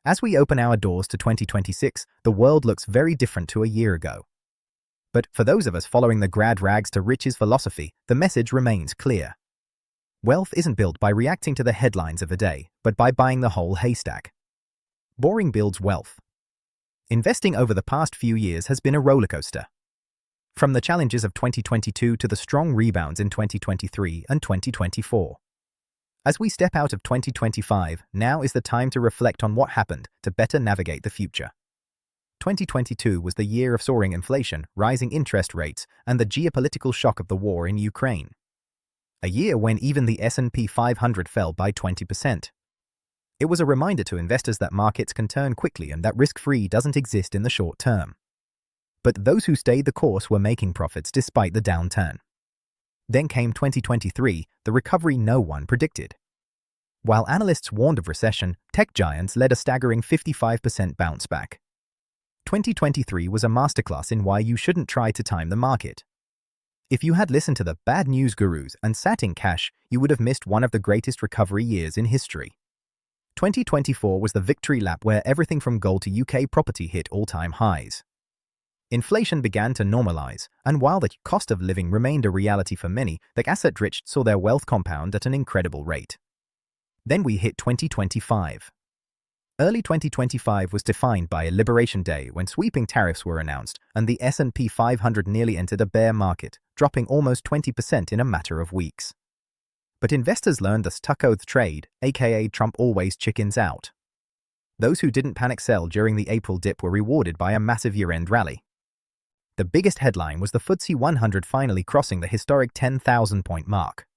As we open our doors to 2026, the world looks very different to a year ago. But for those of us following the grad rags to riches philosophy, the message remains clear. Wealth isn't built by reacting to the headlines of a day, but by buying the whole haystack. Boring builds wealth. Investing over the past few years has been a rollercoaster. From the challenges of 2022 to the strong rebounds in 2023 and 2024. As we step out of 2025, now is the time to reflect on what happened to better navigate the future. 2022 was the year of soaring inflation, rising interest rates, and the geopolitical shock of the war in Ukraine. A year when even the S&P 500 fell by 20%. It was a reminder to investors that markets can turn quickly and that risk-free doesn't exist in the short term. But those who stayed the course were making profits despite the downturn. Then came 2023, the recovery no one predicted. While analysts warned of recession, tech giants led a staggering 55% bounce back. 2023 was a masterclass in why you shouldn't try to time the market. If you had listened to the bad news gurus and sat in cash, you would have missed one of the greatest recovery years in history. 2024 was the victory lap where everything from gold to UK property hit all-time highs. Inflation began to normalize, and while the cost of living remained a reality for many, the asset-rich saw their wealth compound at an incredible rate. Then we hit 2025. Early 2025 was defined by a Liberation Day when sweeping tariffs were announced and the S&P 500 nearly entered a bear market, dropping almost 20% in a matter of weeks. But investors learned the stuck-oath trade, aka Trump always chickens out. Those who didn't panic sell during the April dip were rewarded by a massive year-end rally. The biggest headline was the FTSE 100 finally crossing the historic 10,000-point mark.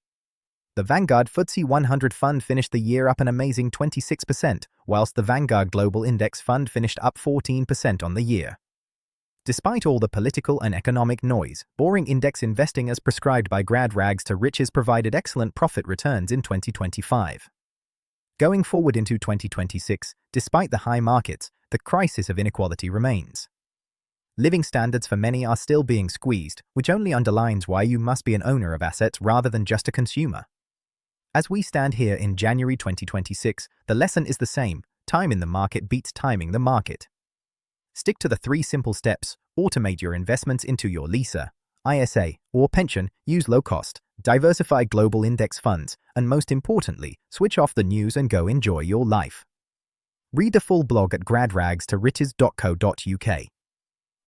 The Vanguard FTSE 100 fund finished the year up an amazing 26%, whilst the Vanguard Global Index Fund finished up 14% on the year. Despite all the political and economic noise, boring index investing as prescribed by grad rags to riches provided excellent profit returns in 2025. Going forward into 2026, despite the high markets, the crisis of inequality remains. Living standards for many are still being squeezed, which only underlines why you must be an owner of assets rather than just a consumer. As we stand here in January 2026, the lesson is the same: time in the market beats timing the market. Stick to the 3 simple steps: automate your investments into your LISA, ISA, or pension, use low-cost, diversified global index funds, and most importantly, switch off the news and go enjoy your life. Read the full blog at gradrags2riches.co.uk.